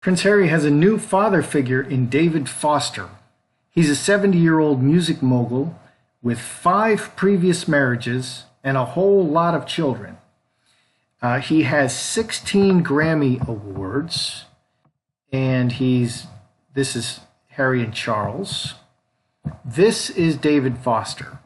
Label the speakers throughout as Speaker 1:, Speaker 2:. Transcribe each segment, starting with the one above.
Speaker 1: Prince Harry has a new father figure in David Foster. He's a 70-year-old music mogul with 5 previous marriages and a whole lot of children. He has 16 Grammy Awards, and this is Harry and Charles. This is David Foster,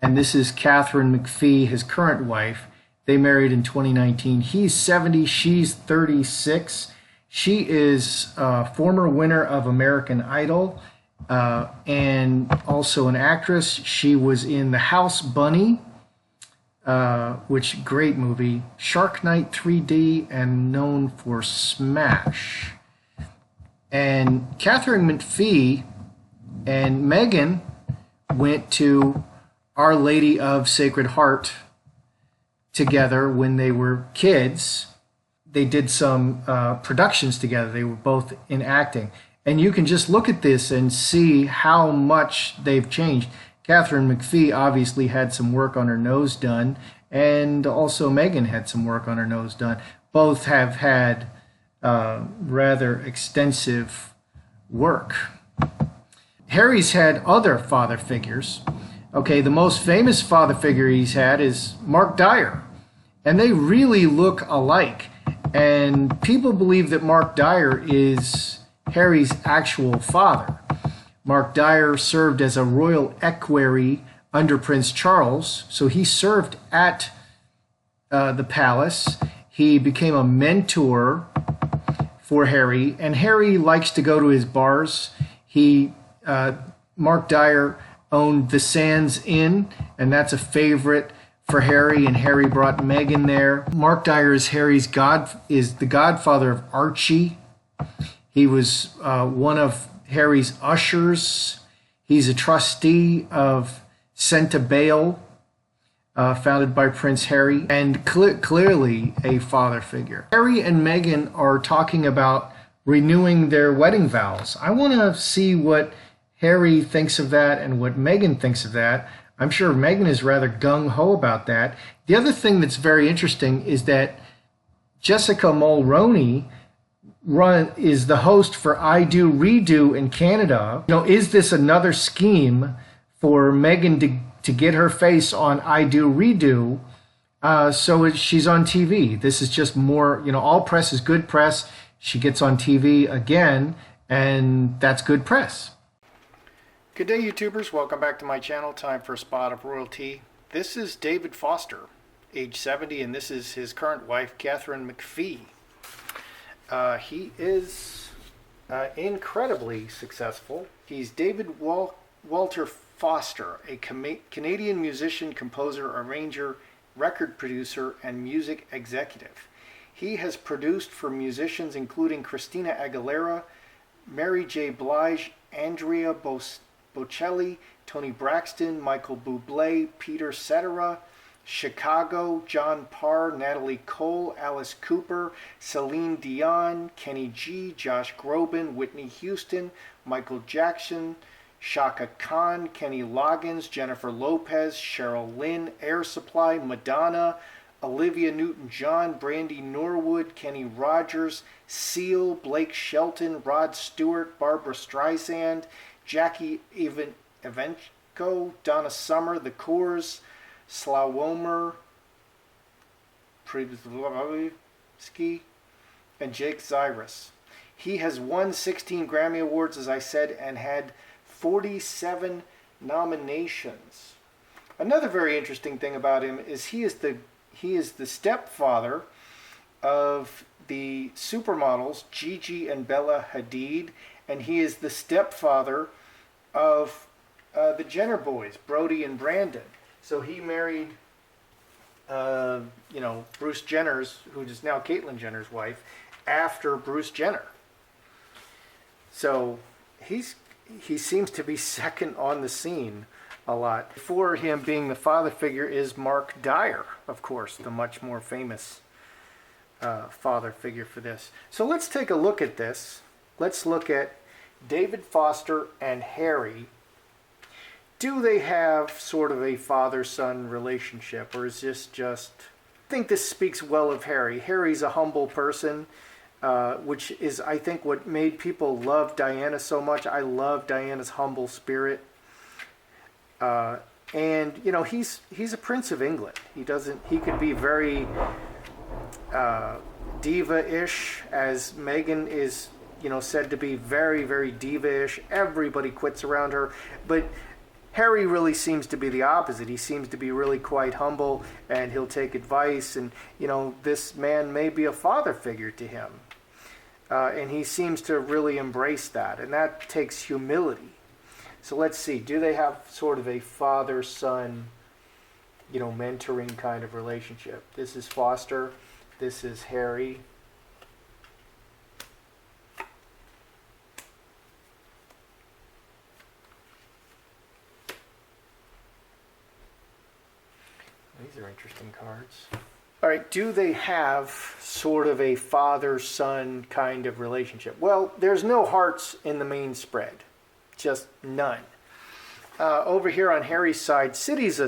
Speaker 1: and this is Catherine McPhee, his current wife. They married in 2019. He's 70, she's 36. She is a former winner of American Idol and also an actress. She was in The House Bunny, which great movie, Shark Night 3D, and known for Smash. And Catherine McPhee and Meghan went to Our Lady of Sacred Heart together when they were kids. They did some productions together. They were both in acting. And you can just look at this and see how much they've changed. Catherine McPhee obviously had some work on her nose done, and also Meghan had some work on her nose done. Both have had rather extensive work. Harry's had other father figures. Okay, the most famous father figure he's had is Mark Dyer, and they really look alike. And people believe that Mark Dyer is Harry's actual father. Mark Dyer served as a royal equerry under Prince Charles, so he served at the palace. He became a mentor for Harry, and Harry likes to go to his bars. Mark Dyer owned the Sands Inn, and that's a favorite for Harry, and Harry brought Meghan there. Mark Dyer is the godfather of Archie. He was one of Harry's ushers. He's a trustee of Senta Bayle, founded by Prince Harry, and clearly a father figure. Harry and Meghan are talking about renewing their wedding vows. I want to see what Harry thinks of that and what Meghan thinks of that. I'm sure Meghan is rather gung-ho about that. The other thing that's very interesting is that Jessica Mulroney is the host for I Do Redo in Canada. Is this another scheme for Meghan to get her face on I Do Redo so she's on TV? This is just more, all press is good press. She gets on TV again, and that's good press. Good day, YouTubers. Welcome back to my channel. Time for a spot of royalty. This is David Foster, age 70, and this is his current wife, Catherine McPhee. He is incredibly successful. He's David Walter Foster, a Canadian musician, composer, arranger, record producer, and music executive. He has produced for musicians including Christina Aguilera, Mary J. Blige, Andrea Bocelli, Toni Braxton, Michael Bublé, Peter Cetera, Chicago, John Parr, Natalie Cole, Alice Cooper, Celine Dion, Kenny G, Josh Groban, Whitney Houston, Michael Jackson, Shaka Khan, Kenny Loggins, Jennifer Lopez, Cheryl Lynn, Air Supply, Madonna, Olivia Newton-John, Brandy Norwood, Kenny Rogers, Seal, Blake Shelton, Rod Stewart, Barbara Streisand, Jackie Evancho, Donna Summer, The Coors, Slawomer, Przybylski, and Jake Zyrus. He has won 16 Grammy Awards, as I said, and had 47 nominations. Another very interesting thing about him is he is the stepfather of the supermodels Gigi and Bella Hadid, and he is the stepfather of the Jenner boys, Brody and Brandon. So he married, Bruce Jenner's, who is now Caitlyn Jenner's wife, after Bruce Jenner. So he seems to be second on the scene a lot. Before him being the father figure is Mark Dyer, of course, the much more famous father figure for this. So let's take a look at this. Let's look at David Foster and Harry. Do they have sort of a father-son relationship, or is this just... I think this speaks well of Harry. Harry's a humble person. which is, I think, what made people love Diana so much. I love Diana's humble spirit. And you know, he's a prince of England. He could be very diva-ish, as Meghan is, you know, said to be very, very diva-ish. Everybody quits around her. But Harry really seems to be the opposite. He seems to be really quite humble, and he'll take advice. And, you know, this man may be a father figure to him. And he seems to really embrace that. And that takes humility. So let's see. Do they have sort of a father-son, you know, mentoring kind of relationship? This is Foster. This is Harry. These are interesting cards. All right, do they have sort of a father-son kind of relationship? Well, there's no hearts in the main spread. Just none. Over here on Harry's side, City's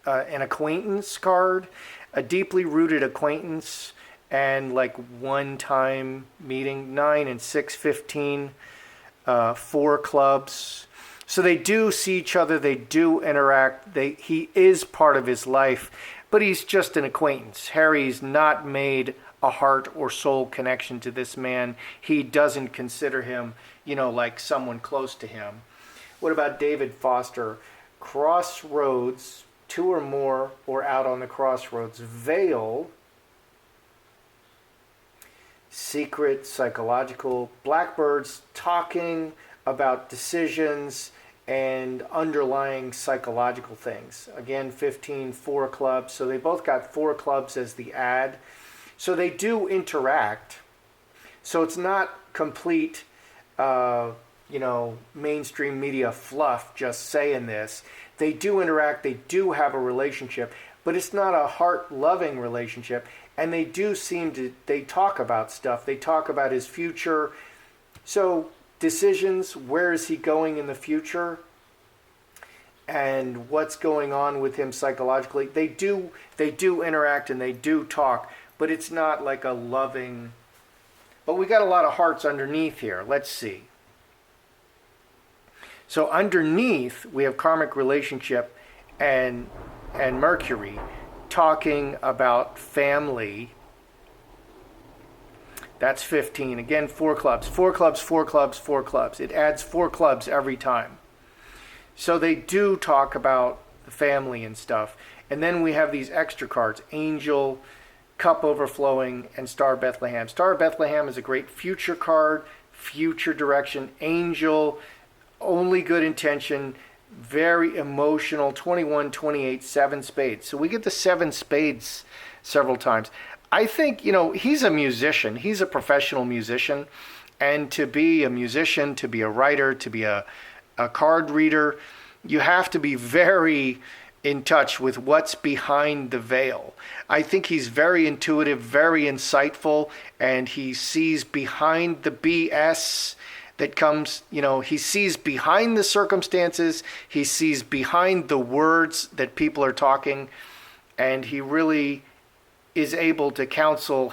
Speaker 1: an acquaintance card, a deeply rooted acquaintance, and like one-time meeting. 9 and 6, 15, 4 clubs. So they do see each other. They do interact. He is part of his life, but he's just an acquaintance. Harry's not made a heart or soul connection to this man. He doesn't consider him, you know, like someone close to him. What about David Foster? Crossroads, 2 or more, or out on the crossroads. Veil, secret, psychological. Blackbirds talking about decisions and underlying psychological things. Again, 15, 4 clubs. So they both got 4 clubs as the ad. So they do interact. So it's not complete, you know, mainstream media fluff just saying this. They do interact. They do have a relationship. But it's not a heart-loving relationship. And they do they talk about stuff. They talk about his future. So decisions, where is he going in the future, and what's going on with him psychologically. They do interact and they do talk, but it's not like a loving. But we got a lot of hearts underneath here. Let's see. So underneath we have karmic relationship and Mercury talking about family. That's 15. Again, 4 clubs. 4 clubs, 4 clubs, 4 clubs. It adds 4 clubs every time. So they do talk about the family and stuff. And then we have these extra cards. Angel, Cup Overflowing, and Star Bethlehem. Star Bethlehem is a great future card. Future direction. Angel, only good intention. Very emotional. 21, 28, 7 spades. So we get the 7 spades several times. I think, you know, he's a musician. He's a professional musician. And to be a musician, to be a writer, to be a card reader, you have to be very in touch with what's behind the veil. I think he's very intuitive, very insightful, and he sees behind the BS that comes, you know, he sees behind the circumstances, he sees behind the words that people are talking, and he really is able to counsel.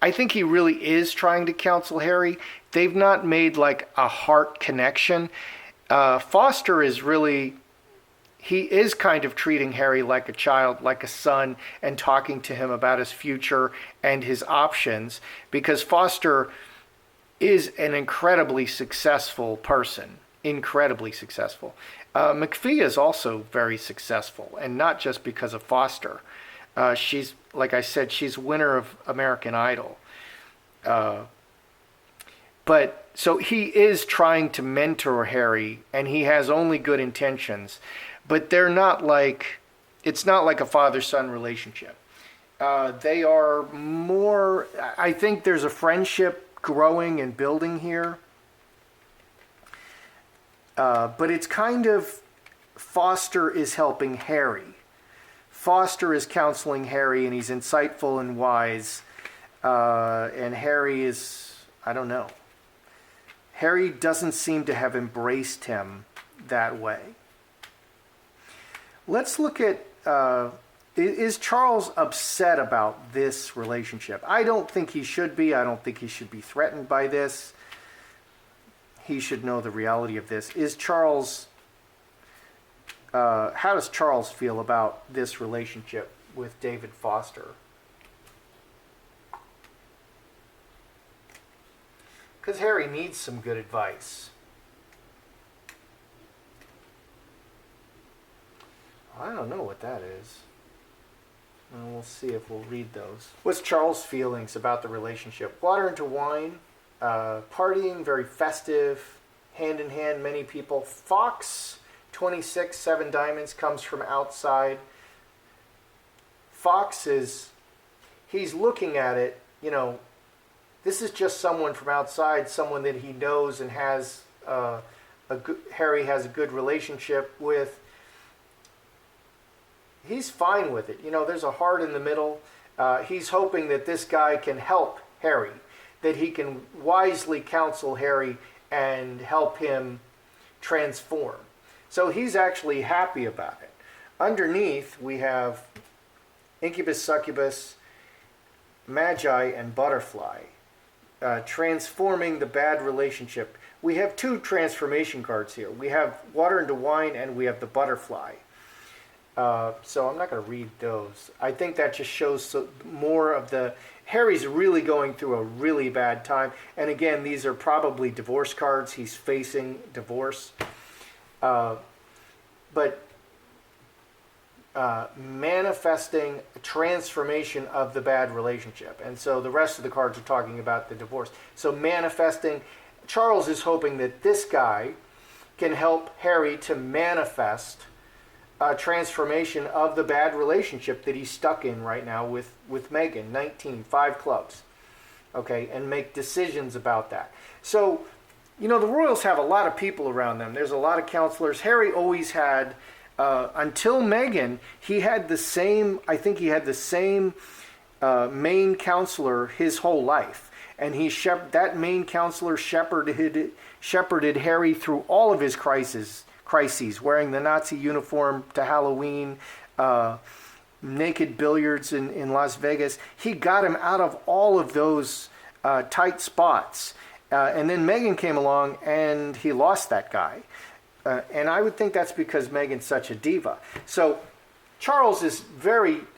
Speaker 1: I think he really is trying to counsel Harry. They've not made like a heart connection. Foster is really, he is kind of treating Harry like a child, like a son, and talking to him about his future and his options, because Foster is an incredibly successful person, incredibly successful. McPhee is also very successful, and not just because of Foster. She's, like I said, she's winner of American Idol. But so he is trying to mentor Harry, and he has only good intentions, but they're not like, it's not like a father-son relationship. They are more, I think there's a friendship growing and building here. But it's kind of, Foster is helping Harry. Foster is counseling Harry, and he's insightful and wise. And Harry is, I don't know. Harry doesn't seem to have embraced him that way. Let's look at Is Charles upset about this relationship? I don't think he should be. I don't think he should be threatened by this. He should know the reality of this. Is Charles, how does Charles feel about this relationship with David Foster? Because Harry needs some good advice. I don't know what that is. And we'll see if we'll read those. What's Charles' feelings about the relationship? Water into wine, partying, very festive, hand in hand, many people. Fox, 26, 7 diamonds, comes from outside. Fox he's looking at it, this is just someone from outside, someone that he knows and has, Harry has a good relationship with. He's fine with it. There's a heart in the middle. He's hoping that this guy can help Harry, that he can wisely counsel Harry and help him transform. So he's actually happy about it. Underneath, we have incubus, succubus, magi, and butterfly, transforming the bad relationship. We have 2 transformation cards here. We have water into wine, and we have the butterfly. So I'm not going to read those. I think that just shows more of Harry's really going through a really bad time. And again, these are probably divorce cards. He's facing divorce. But manifesting a transformation of the bad relationship. And so the rest of the cards are talking about the divorce. So manifesting, Charles is hoping that this guy can help Harry to manifest a transformation of the bad relationship that he's stuck in right now with Meghan, 19, 5 clubs, okay, and make decisions about that. So, the royals have a lot of people around them. There's a lot of counselors. Harry always had, until Meghan, he had the same main counselor his whole life. And that main counselor shepherded Harry through all of his crises, wearing the Nazi uniform to Halloween, naked billiards in Las Vegas. He got him out of all of those tight spots. And then Meghan came along and he lost that guy. And I would think that's because Meghan's such a diva. So Charles is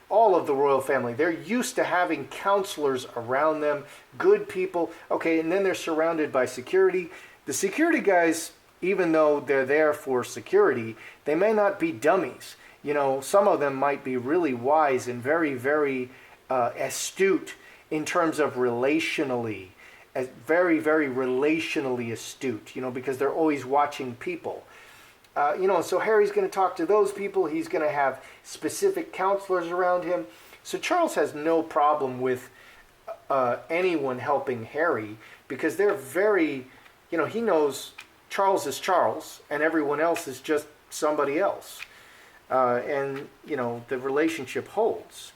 Speaker 1: all of the royal family, they're used to having counselors around them, good people. Okay, and then they're surrounded by security. The security guys, even though they're there for security, they may not be dummies. Some of them might be really wise and very, very astute in terms of relationally, very, very relationally astute, because they're always watching people. So Harry's going to talk to those people. He's going to have specific counselors around him. So Charles has no problem with anyone helping Harry because they're very, he knows Charles is Charles, and everyone else is just somebody else. And, the relationship holds.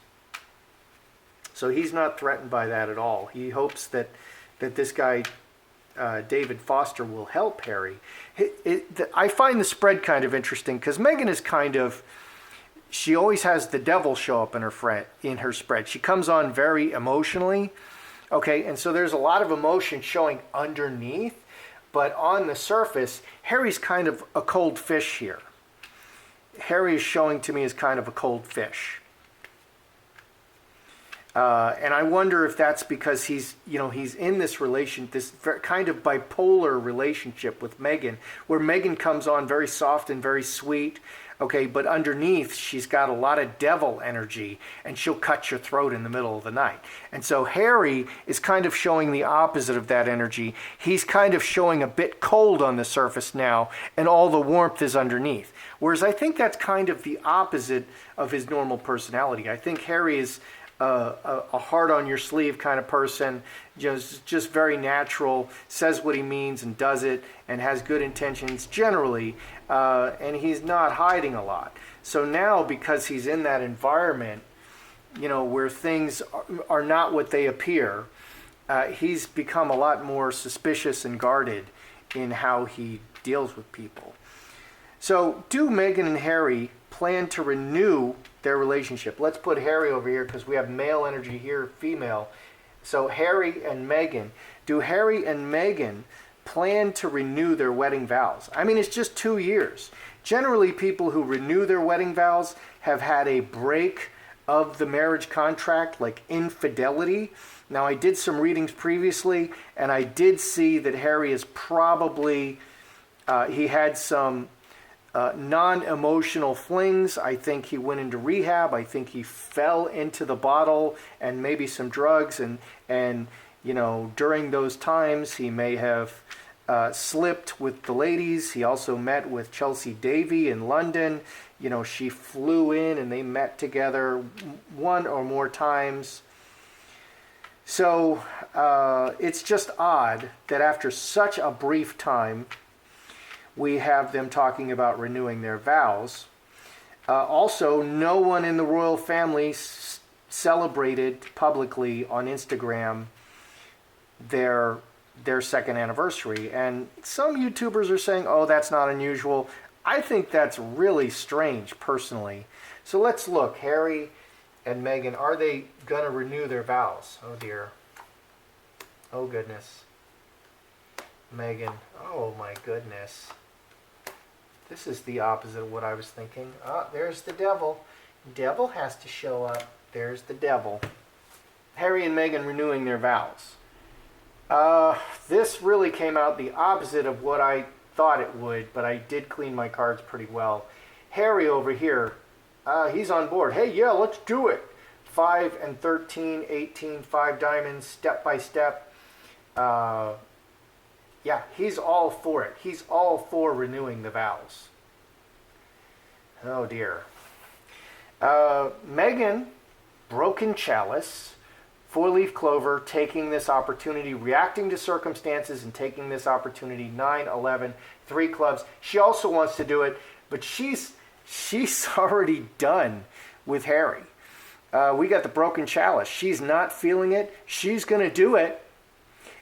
Speaker 1: So he's not threatened by that at all. He hopes that this guy, David Foster, will help Harry. I find the spread kind of interesting because Meghan is she always has the devil show up in her spread. She comes on very emotionally, okay, and so there's a lot of emotion showing underneath. But on the surface, Harry's kind of a cold fish here. Harry is showing to me as kind of a cold fish. And I wonder if that's because he's in this kind of bipolar relationship with Meghan, where Meghan comes on very soft and very sweet, okay, but underneath she's got a lot of devil energy, and she'll cut your throat in the middle of the night. And so Harry is kind of showing the opposite of that energy. He's kind of showing a bit cold on the surface now, and all the warmth is underneath. Whereas I think that's kind of the opposite of his normal personality. I think Harry is a heart on your sleeve kind of person, just very natural, says what he means and does it, and has good intentions generally, and he's not hiding a lot. So now, because he's in that environment, where things are not what they appear, he's become a lot more suspicious and guarded in how he deals with people. So do Meghan and Harry plan to renew their relationship. Let's put Harry over here because we have male energy here, female. So Harry and Meghan. Do Harry and Meghan plan to renew their wedding vows? I mean, it's just 2 years. Generally, people who renew their wedding vows have had a break of the marriage contract, like infidelity. Now, I did some readings previously, and I did see that Harry is probably, he had some non-emotional flings. I think he went into rehab. I think he fell into the bottle and maybe some drugs. And you know, during those times, he may have slipped with the ladies. He also met with Chelsea Davy in London. You know, she flew in and they met together one or more times. So it's just odd that after such a brief time, we have them talking about renewing their vows. Also, no one in the royal family celebrated publicly on Instagram their second anniversary. And some YouTubers are saying, oh, that's not unusual. I think that's really strange, personally. So let's look. Harry and Meghan, are they going to renew their vows? Oh, dear. Oh, goodness. Meghan. Oh, my goodness. This is the opposite of what I was thinking. Ah, there's the devil. Devil has to show up. There's the devil. Harry and Meghan renewing their vows. This really came out the opposite of what I thought it would, but I did clean my cards pretty well. Harry over here, he's on board. Hey, yeah, let's do it. 5 and 13, 18, 5 diamonds, step by step. Yeah, he's all for it. He's all for renewing the vows. Oh, dear. Meghan, broken chalice, 4-leaf clover, taking this opportunity, reacting to circumstances and taking this opportunity, 9, 11, 3 clubs. She also wants to do it, but she's already done with Harry. We got the broken chalice. She's not feeling it. She's going to do it.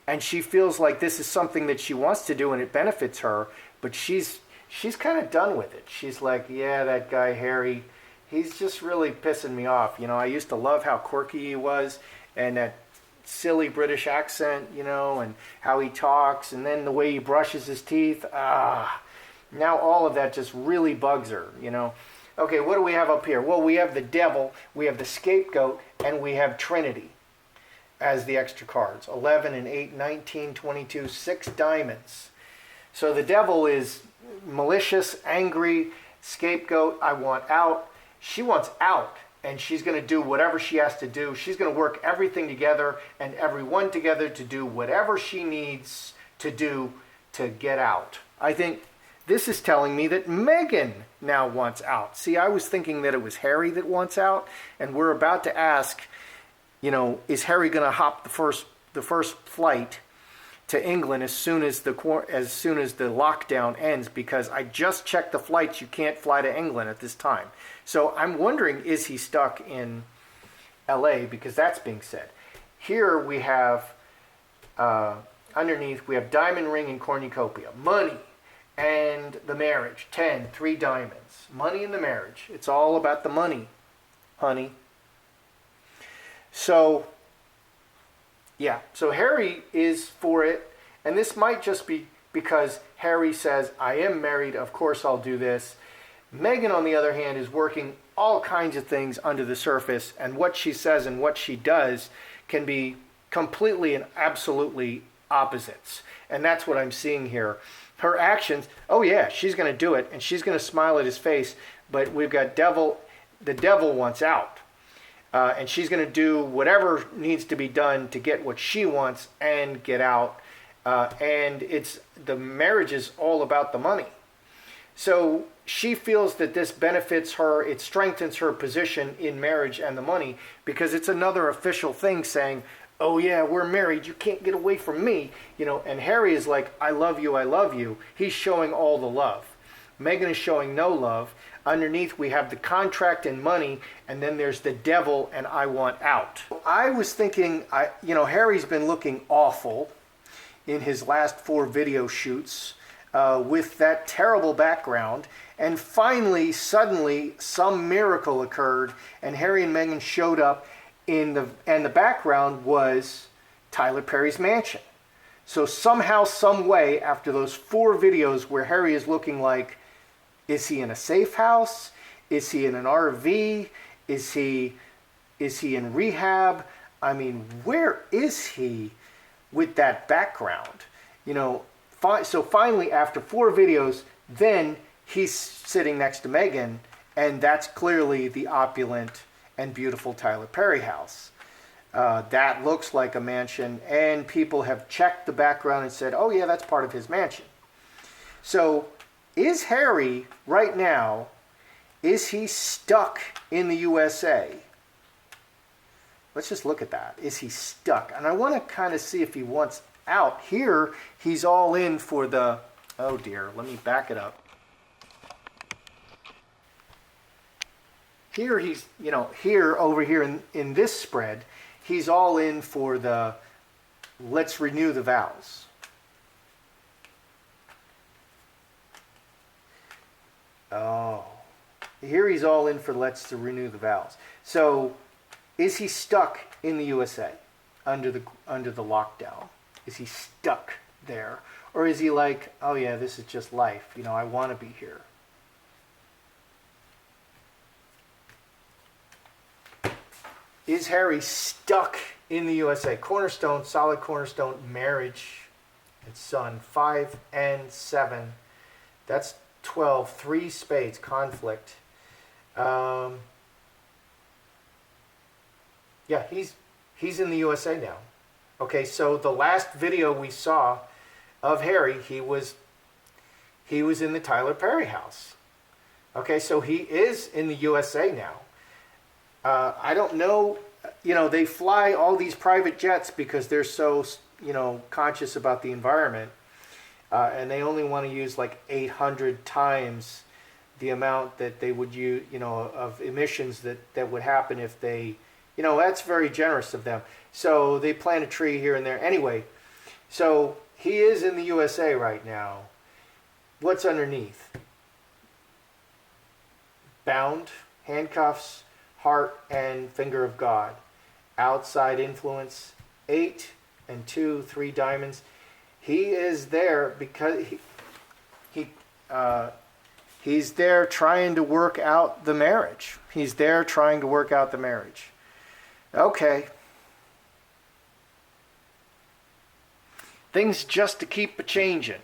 Speaker 1: And she feels like this is something that she wants to do and it benefits her, but she's kind of done with it. She's like, yeah, that guy Harry, he's just really pissing me off. You know, I used to love how quirky he was and that silly British accent, you know, and how he talks and then the way he brushes his teeth. Now all of that just really bugs her, you know. Okay, what do we have up here? Well, we have the devil, we have the scapegoat, and we have Trinity as the extra cards. 11 and 8, 19, 22, 6 diamonds. So the devil is malicious, angry, scapegoat, I want out. She wants out, and she's going to do whatever she has to do. She's going to work everything together and everyone together to do whatever she needs to do to get out. I think this is telling me that Meghan now wants out. See, I was thinking that it was Harry that wants out, and we're about to ask, you know, is Harry going to hop the first flight to England as soon as the lockdown ends? Because I just checked the flights. You can't fly to England at this time. So I'm wondering, is he stuck in LA? Because that's being said. Here we have, underneath, we have diamond ring and cornucopia. Money and the marriage. 10, 3 diamonds. Money and the marriage. It's all about the money, honey. So, yeah, so Harry is for it, and this might just be because Harry says, I am married, of course I'll do this. Meghan, on the other hand, is working all kinds of things under the surface, and what she says and what she does can be completely and absolutely opposites. And that's what I'm seeing here. Her actions, oh yeah, she's going to do it, and she's going to smile at his face, but we've got the devil wants out. And she's going to do whatever needs to be done to get what she wants and get out. And the marriage is all about the money. So she feels that this benefits her. It strengthens her position in marriage and the money because it's another official thing saying, oh yeah, we're married. You can't get away from me. You know, and Harry is like, I love you. I love you. He's showing all the love. Meghan is showing no love. Underneath, we have the contract and money, and then there's the devil and I want out. I was thinking, Harry's been looking awful in his last 4 video shoots. with that terrible background. And finally, suddenly, some miracle occurred, and Harry and Meghan showed up and the background was Tyler Perry's mansion. So somehow, some way, after those 4 videos where Harry is looking like, is he in a safe house? Is he in an RV? Is he in rehab? I mean, where is he with that background? You know, so finally, after 4 videos, then he's sitting next to Meghan, and that's clearly the opulent and beautiful Tyler Perry house. That looks like a mansion, and people have checked the background and said, oh yeah, that's part of his mansion. So is Harry right now, is he stuck in the USA? Let's just look at that. Is he stuck? And I want to kind of see if he wants out. Here, he's all in for the, oh dear, let me back it up. Here he's, over here in this spread, he's all in for the let's renew the vows. Oh, here he's all in for let's to renew the vows. So, is he stuck in the USA under the lockdown? Is he stuck there? Or is he like, oh yeah, this is just life. I want to be here. Is Harry stuck in the USA? Cornerstone, solid cornerstone, marriage. It's son. 5 and 7. That's 12. 3 spades, conflict. Yeah, he's in the USA now. Okay, so the last video we saw of Harry, he was in the Tyler Perry house. Okay, so he is in the USA now. I don't know, they fly all these private jets because they're so, conscious about the environment. And they only want to use like 800 times the amount that they would use, of emissions that would happen if they, that's very generous of them. So they plant a tree here and there. Anyway, so he is in the USA right now. What's underneath? Bound, handcuffs, heart, and finger of God. Outside influence, 8 and 2, 3 diamonds. He is there because he's there trying to work out the marriage. He's there trying to work out the marriage. Okay. Things just to keep a-changing.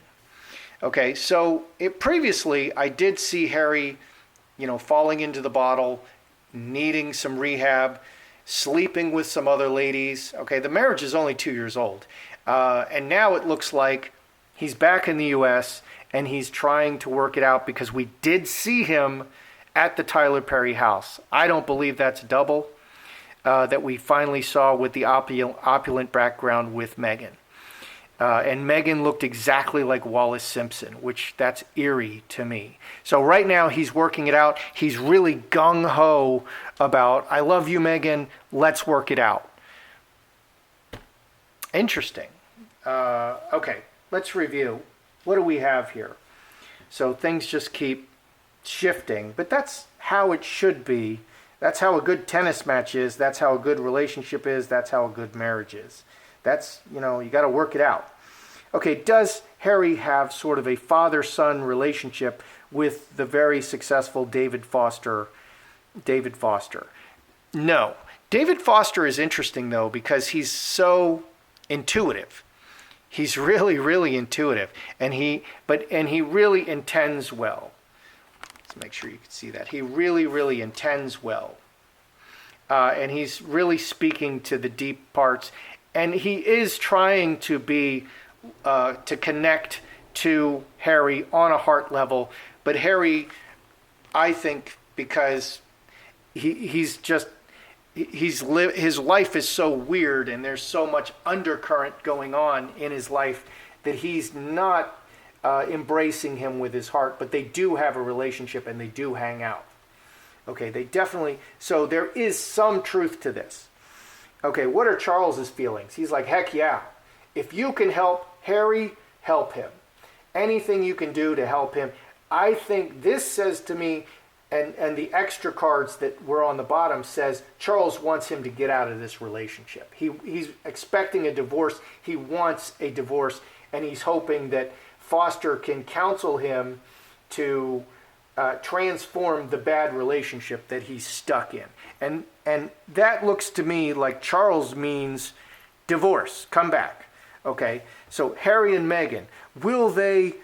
Speaker 1: Okay, so previously I did see Harry, falling into the bottle, needing some rehab, sleeping with some other ladies. Okay, the marriage is only 2 years old. And now it looks like he's back in the U.S. and he's trying to work it out because we did see him at the Tyler Perry house. I don't believe that's double that we finally saw with the opulent background with Meghan. And Meghan looked exactly like Wallace Simpson, which that's eerie to me. So right now he's working it out. He's really gung-ho about, I love you, Meghan, let's work it out. Interesting. Okay, let's review. What do we have here? So things just keep shifting, but that's how it should be. That's how a good tennis match is. That's how a good relationship is. That's how a good marriage is. That's, you got to work it out. Okay, does Harry have sort of a father-son relationship with the very successful David Foster? No. David Foster is interesting, though, because he's so intuitive. He's really, really intuitive. And he really intends well. Let's make sure you can see that. He really, really intends well. And he's really speaking to the deep parts. And he is trying to to connect to Harry on a heart level. But Harry, I think, because his life is so weird and there's so much undercurrent going on in his life that he's not embracing him with his heart. But they do have a relationship and they do hang out. Okay, they definitely, so there is some truth to this. Okay, what are Charles's feelings? He's like, heck yeah. If you can help Harry, help him. anything you can do to help him. I think this says to me, and the extra cards that were on the bottom says Charles wants him to get out of this relationship. He's expecting a divorce. He wants a divorce, and he's hoping that Foster can counsel him to transform the bad relationship that he's stuck in. And that looks to me like Charles means divorce, come back. Okay, so Harry and Meghan, will they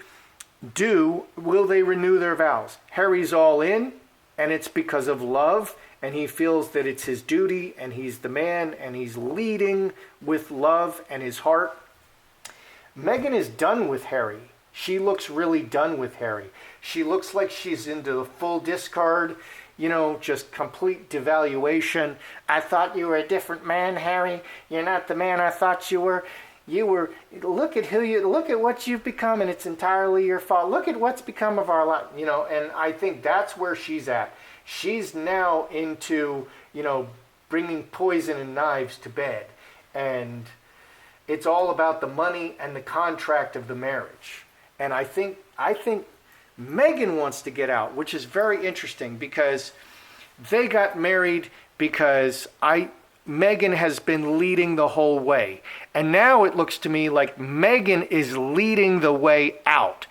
Speaker 1: renew their vows? Harry's all in, and it's because of love, and he feels that it's his duty, and he's the man, and he's leading with love and his heart. Meghan is done with Harry. She looks really done with Harry. She looks like she's into the full discard, just complete devaluation. I thought you were a different man, Harry. You're not the man I thought you were. Look at what you've become, and it's entirely your fault. Look at what's become of our life, and I think that's where she's at. She's now into, bringing poison and knives to bed, and it's all about the money and the contract of the marriage. And I think Meghan wants to get out, which is very interesting because they got married because Meghan has been leading the whole way. And now it looks to me like Meghan is leading the way out.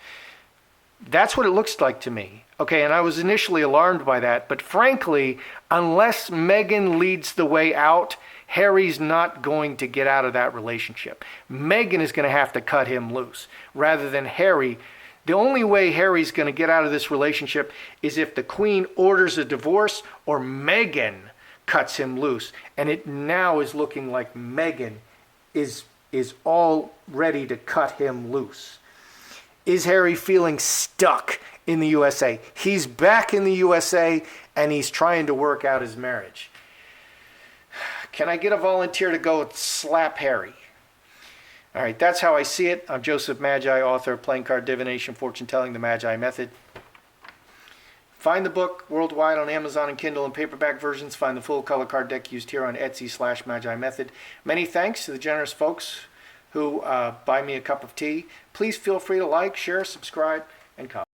Speaker 1: That's what it looks like to me. Okay, and I was initially alarmed by that. But frankly, unless Meghan leads the way out, Harry's not going to get out of that relationship. Meghan is going to have to cut him loose rather than Harry. The only way Harry's going to get out of this relationship is if the Queen orders a divorce or Meghan cuts him loose. And it now is looking like Meghan is all ready to cut him loose. Is Harry feeling stuck in the USA? He's back in the USA and he's trying to work out his marriage. Can I get a volunteer to go slap Harry? All right, that's how I see it. I'm Joseph Magi, author of Playing Card Divination, Fortune Telling, The Magi Method. Find the book worldwide on Amazon and Kindle and paperback versions. Find the full color card deck used here on Etsy/Magi Method. Many thanks to the generous folks who buy me a cup of tea. Please feel free to like, share, subscribe, and comment.